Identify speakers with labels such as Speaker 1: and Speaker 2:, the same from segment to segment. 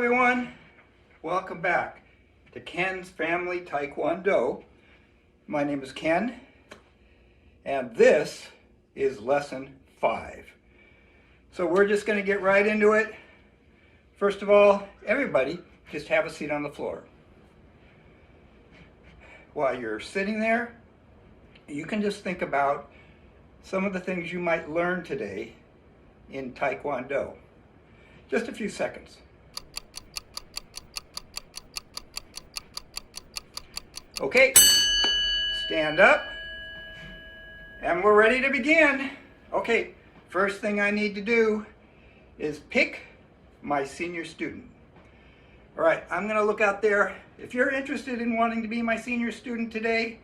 Speaker 1: everyone, welcome back to Ken's Family Tae Kwon Do. My name is Ken, and this is lesson 5. So we're just going to get right into it. First of all, everybody just have a seat on the floor. While you're sitting there, you can just think about some of the things you might learn today in Tae Kwon Do. Just a few seconds. Okay, stand up, and we're ready to begin. Okay, first thing I need to do is pick my senior student. All right, I'm going to look out there. If you're interested in wanting to be my senior student today,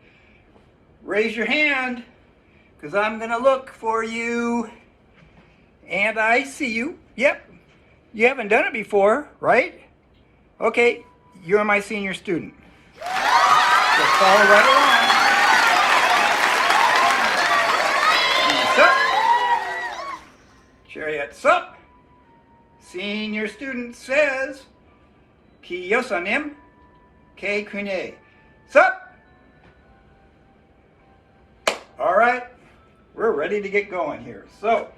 Speaker 1: raise your hand, because I'm going to look for you. And I see you. Yep, you haven't done it before, right? Okay, you're my senior student. Just follow right along. Sup. Chariots up. Senior student says, Kiyosanim, K Kune. Sup. All right, we're ready to get going here. So,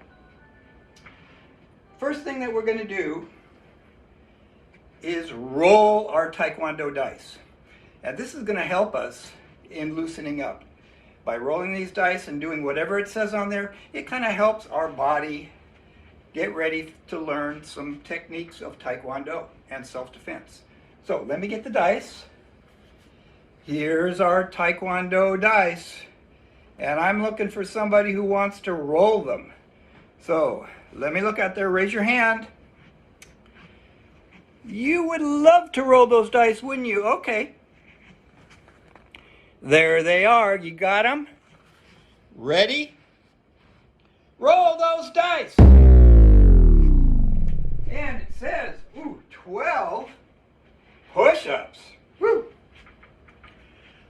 Speaker 1: first thing that we're going to do is roll our Taekwondo dice. And this is going to help us in loosening up. By rolling these dice and doing whatever it says on there, it kind of helps our body get ready to learn some techniques of Taekwondo and self-defense. So let me get the dice. Here's our Taekwondo dice. And I'm looking for somebody who wants to roll them. So let me look out there. Raise your hand. You would love to roll those dice, wouldn't you? Okay. There they are. You got them? Ready? Roll those dice. And it says, 12 push-ups. Woo.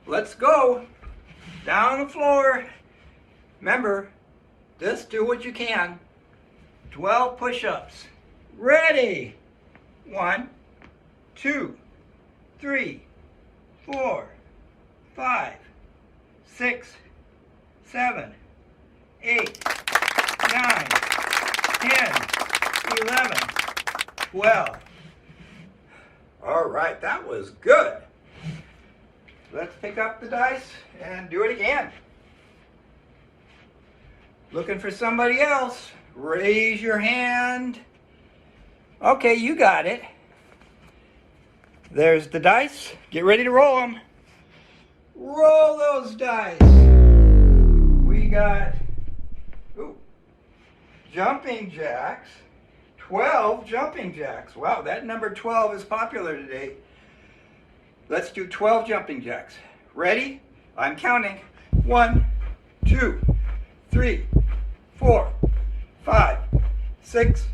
Speaker 1: Let's go. Down on the floor. Remember, just do what you can. 12 push-ups. Ready. 1, 2, 3, 4, 5, 6, 7, 8, 9, 10, 11, 12. All right, that was good. Let's pick up the dice and do it again. Looking for somebody else? Raise your hand. Okay, you got it. There's the dice. Get ready to roll them. Roll those dice. We got jumping jacks. 12 jumping jacks. Wow, that number 12 is popular today. Let's do 12 jumping jacks. Ready? I'm counting. 1, 2, 3, 4, 5, 6,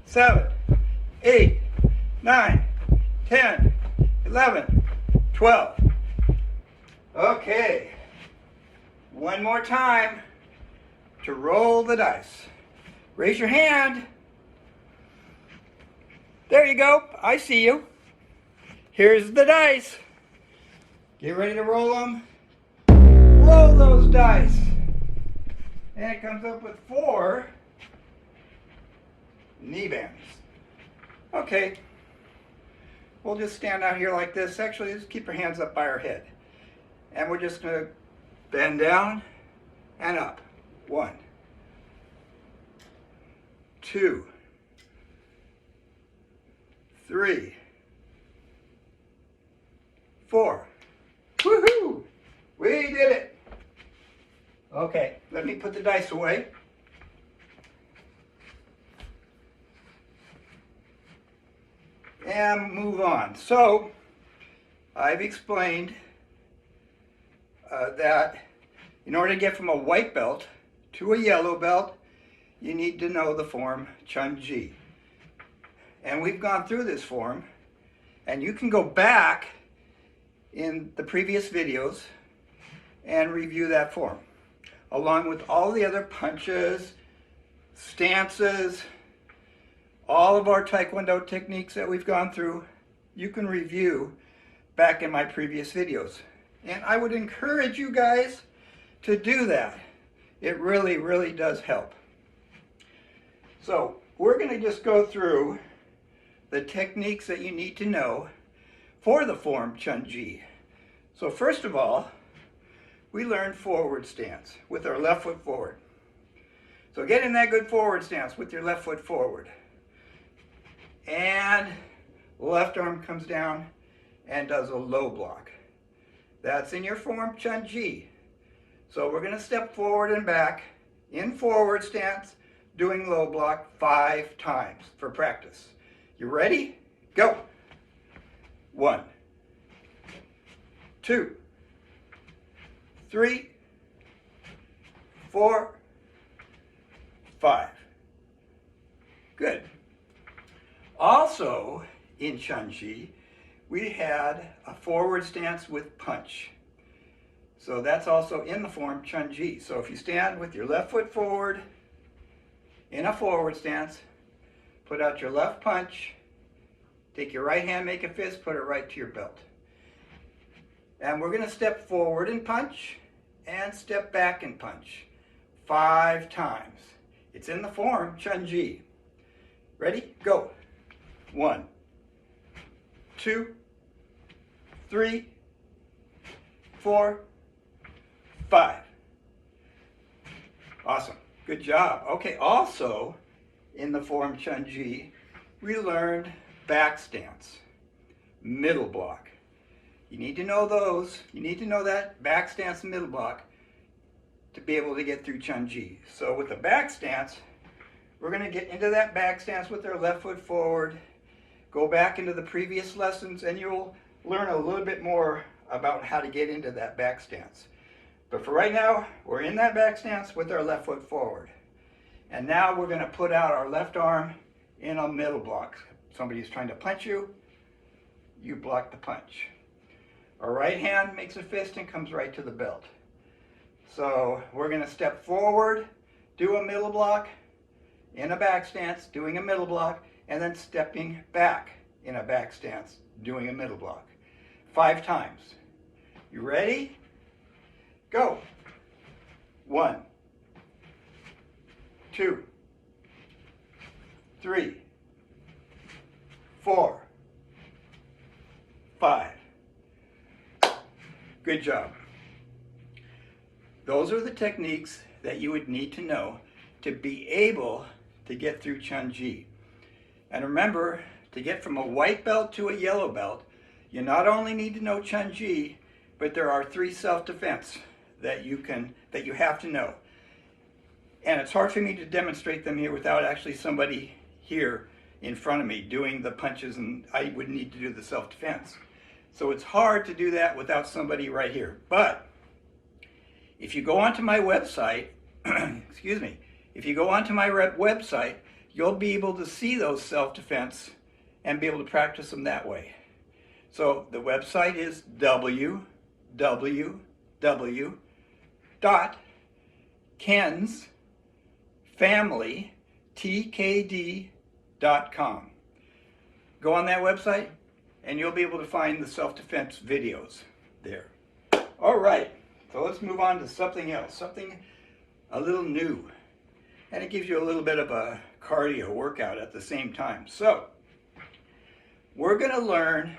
Speaker 1: 7, 8, 9, 10, 11, 12. Okay. One more time to roll the dice. Raise your hand. There you go. I see you. Here's the dice. Get ready to roll them. Roll those dice. And it comes up with 4 knee bends. Okay. We'll just stand out here like this. Actually, just keep your hands up by our head. And we're just going to bend down and up. 1, 2, 3, 4. Woohoo! We did it! Okay, let me put the dice away. And move on. So, I've explained that in order to get from a white belt to a yellow belt, you need to know the form Chun-Ji. And we've gone through this form, and you can go back in the previous videos and review that form, along with all the other punches, stances, all of our Tae Kwon Do techniques that we've gone through, you can review back in my previous videos. And I would encourage you guys to do that. It really, really does help. So we're going to just go through the techniques that you need to know for the form Chun-Ji. So first of all, we learn forward stance with our left foot forward. So get in that good forward stance with your left foot forward. And left arm comes down and does a low block. That's in your form Chun-Ji. So we're going to step forward and back in forward stance, doing low block 5 times for practice. You ready? Go. 1, 2, 3, 4, 5. Good. Also, in Chun-Ji, we had a forward stance with punch. So that's also in the form Chun-Ji. So if you stand with your left foot forward in a forward stance, put out your left punch, take your right hand, make a fist, put it right to your belt. And we're going to step forward and punch and step back and punch 5 times. It's in the form Chun-Ji. Ready? Go. 1, 2, 3, 4, 5. Awesome. Good job. Okay, also in the form Chun-Ji, we learned back stance, middle block. You need to know those. You need to know that back stance and middle block to be able to get through Chun-Ji. So with the back stance, we're going to get into that back stance with our left foot forward, go back into the previous lessons, and you'll learn a little bit more about how to get into that back stance. But for right now, we're in that back stance with our left foot forward. And now we're going to put out our left arm in a middle block. Somebody's trying to punch you, you block the punch. Our right hand makes a fist and comes right to the belt. So we're going to step forward, do a middle block, in a back stance, doing a middle block, and then stepping back in a back stance, doing a middle block. 5 times. You ready? Go. 1, 2, 3, 4, 5. Good job. Those are the techniques that you would need to know to be able to get through Chun-Ji. And remember, to get from a white belt to a yellow belt, you not only need to know Chun-Ji, but there are 3 self-defense that you have to know. And it's hard for me to demonstrate them here without actually somebody here in front of me doing the punches, and I would need to do the self-defense. So it's hard to do that without somebody right here. But if you go onto my website, excuse me, if you go onto my website, you'll be able to see those self-defense and be able to practice them that way. So the website is www.kensfamilytkd.com. Go on that website and you'll be able to find the self-defense videos there. All right, so let's move on to something else, something a little new. And it gives you a little bit of a cardio workout at the same time. So we're going to learn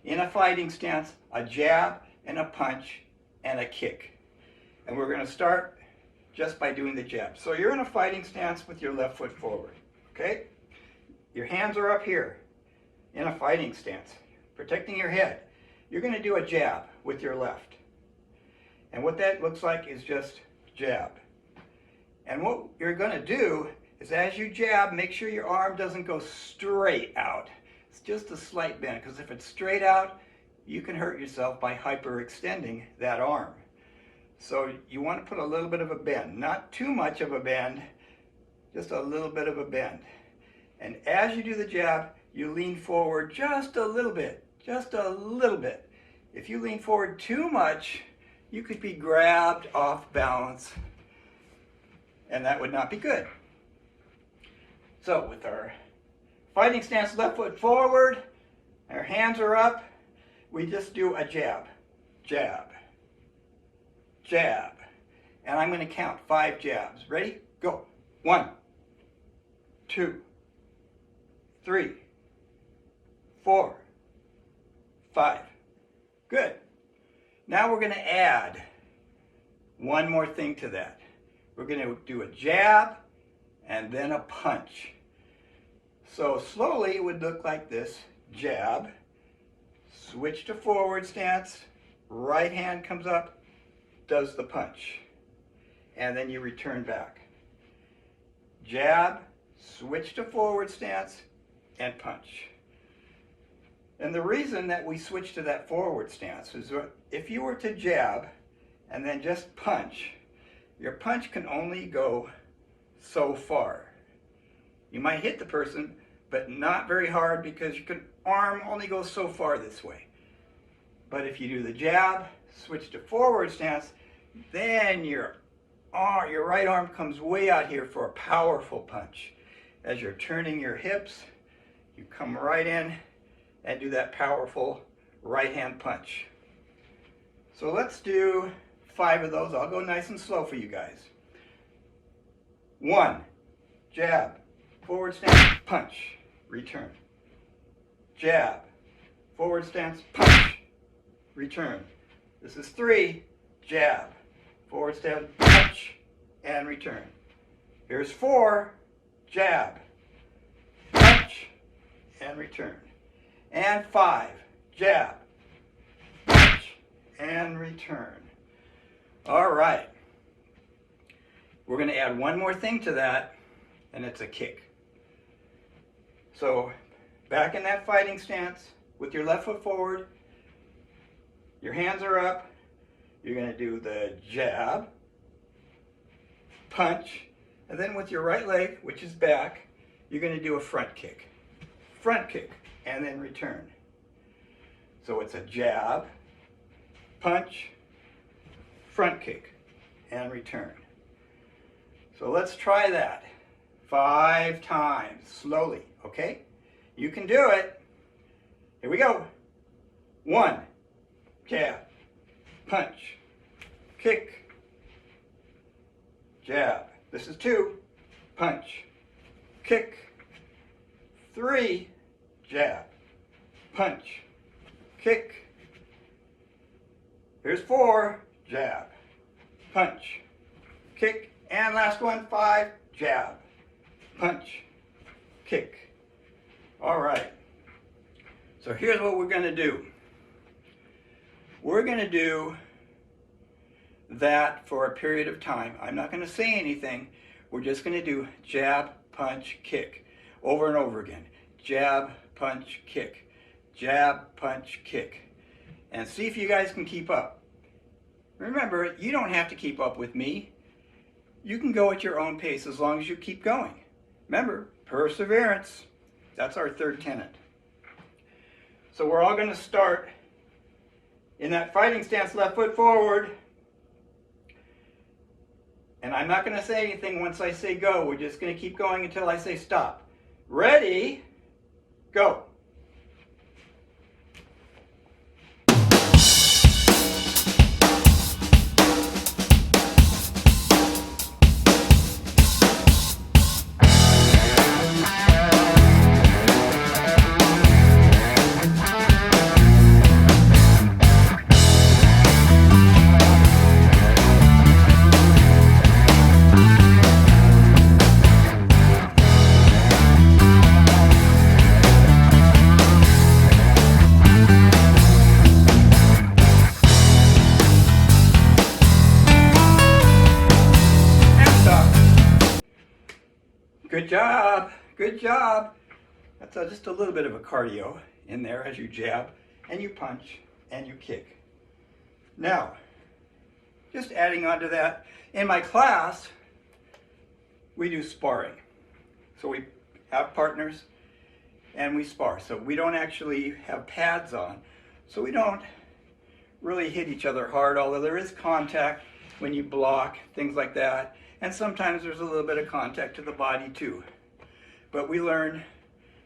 Speaker 1: in a fighting stance a jab and a punch and a kick. And we're going to start just by doing the jab. So you're in a fighting stance with your left foot forward. Okay? Your hands are up here in a fighting stance, protecting your head. You're going to do a jab with your left. And what that looks like is just jab. And what you're going to do is as you jab, make sure your arm doesn't go straight out. It's just a slight bend, because if it's straight out, you can hurt yourself by hyperextending that arm. So you want to put a little bit of a bend, not too much of a bend, just a little bit of a bend. And as you do the jab, you lean forward just a little bit, just a little bit. If you lean forward too much, you could be grabbed off balance, and that would not be good. So with our fighting stance, left foot forward, our hands are up, we just do a jab, jab, jab. And I'm going to count 5 jabs. Ready? Go. 1, 2, 3, 4, 5. Good. Now we're going to add one more thing to that. We're going to do a jab and then a punch. So slowly it would look like this. Jab, switch to forward stance, right hand comes up, does the punch, and then you return back. Jab, switch to forward stance, and punch. And the reason that we switch to that forward stance is if you were to jab and then just punch, your punch can only go so far. You might hit the person, but not very hard because your arm only goes so far this way. But if you do the jab, switch to forward stance, then your right arm comes way out here for a powerful punch. As you're turning your hips, you come right in and do that powerful right hand punch. So let's do 5 of those. I'll go nice and slow for you guys. 1, jab, forward stance, punch, return. Jab, forward stance, punch, return. This is 3, jab, forward stance, punch, and return. Here's 4, jab, punch, and return. And 5, jab, punch, and return. All right. We're going to add one more thing to that, and it's a kick. So back in that fighting stance with your left foot forward, your hands are up, you're going to do the jab, punch, and then with your right leg, which is back, you're going to do a front kick, and then return. So it's a jab, punch, front kick, and return. So let's try that 5 times, slowly, okay? You can do it. Here we go. 1, jab, punch, kick, jab. This is 2, punch, kick, 3, jab, punch, kick. Here's 4, jab, punch, kick, and last one, 5, jab, punch, kick. All right. So here's what we're going to do. We're going to do that for a period of time. I'm not going to say anything. We're just going to do jab, punch, kick over and over again. Jab, punch, kick. Jab, punch, kick. And see if you guys can keep up. Remember, you don't have to keep up with me. You can go at your own pace as long as you keep going. Remember, perseverance. That's our 3rd tenet. So we're all going to start in that fighting stance, left foot forward. And I'm not going to say anything once I say go. We're just going to keep going until I say stop. Ready? Go. Good job, good job. That's just a little bit of a cardio in there as you jab and you punch and you kick. Now, just adding on to that, in my class, we do sparring. So we have partners and we spar. So we don't actually have pads on. So we don't really hit each other hard, although there is contact when you block, things like that. And sometimes there's a little bit of contact to the body too. but we learn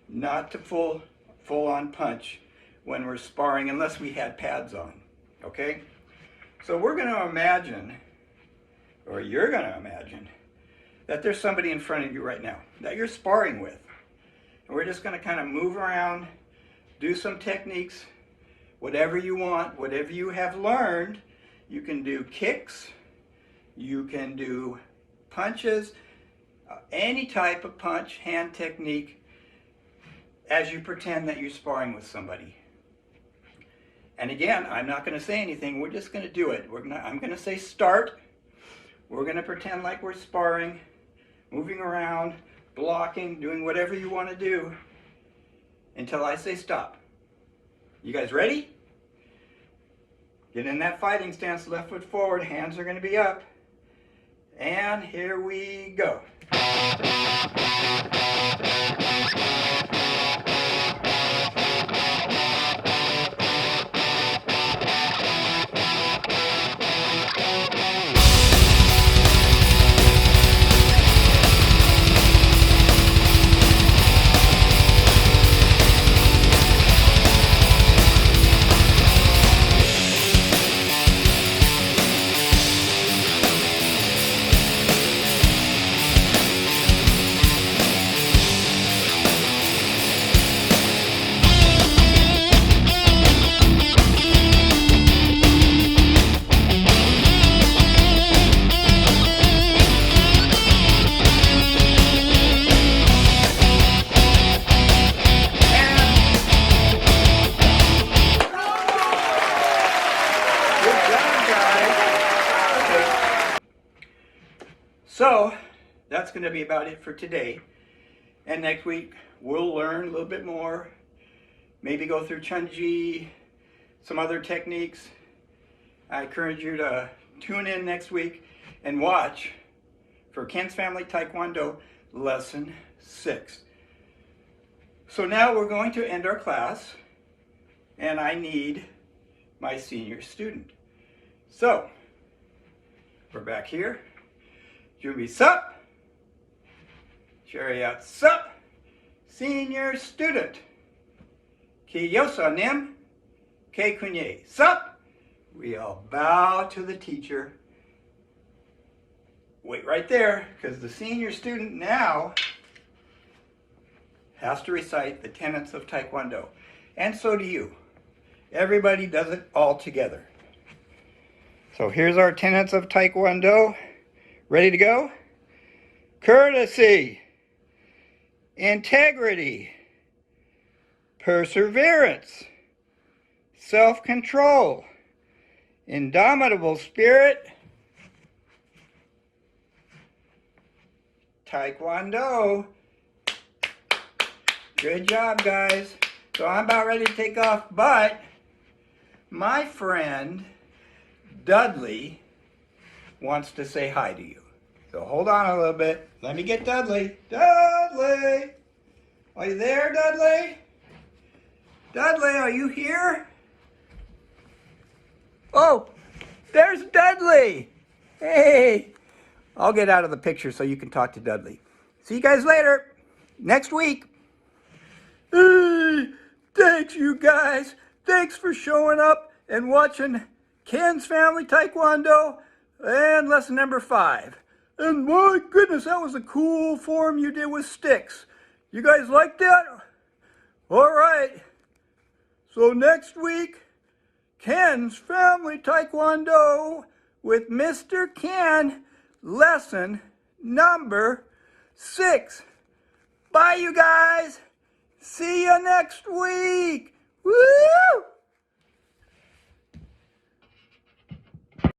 Speaker 1: not to full-on punch when we're sparring unless we had pads on, okay? So we're going to imagine, or you're going to imagine, that there's somebody in front of you right now that you're sparring with. And we're just going to kind of move around, do some techniques, whatever you want, whatever you have learned. You can do kicks, you can do punches, any type of punch, hand technique, as you pretend that you're sparring with somebody. And again, I'm not going to say anything, we're just going to do it. I'm going to say start. We're going to pretend like we're sparring, moving around, blocking, doing whatever you want to do until I say stop. You guys ready? Get in that fighting stance, left foot forward, hands are going to be up. And here we go. So that's going to be about it for today. And next week we'll learn a little bit more, maybe go through Chunji, some other techniques. I encourage you to tune in next week and watch for Ken's Family Taekwondo Lesson 6. So now we're going to end our class, and I need my senior student. So we're back here. Jubi sup, Chariot sup, senior student. Kiyosa nim, Ke kunye sup. We all bow to the teacher. Wait right there, because the senior student now has to recite the tenets of Taekwondo. And so do you. Everybody does it all together. So here's our tenets of Taekwondo. Ready to go? Courtesy, integrity, perseverance, self-control, indomitable spirit, Taekwondo. Good job, guys. So I'm about ready to take off, but my friend Dudley wants to say hi to you. So hold on a little bit. Let me get Dudley. Dudley! Are you there, Dudley? Dudley, are you here? Oh, there's Dudley! Hey! I'll get out of the picture so you can talk to Dudley. See you guys later. Next week. Hey, thanks, you guys. Thanks for showing up and watching Ken's Family Taekwondo and lesson number 5. And my goodness, that was a cool form you did with sticks. You guys like that? All right. So next week, Ken's Family Taekwondo with Mr. Ken, lesson number 6. Bye, you guys. See you next week. Woo!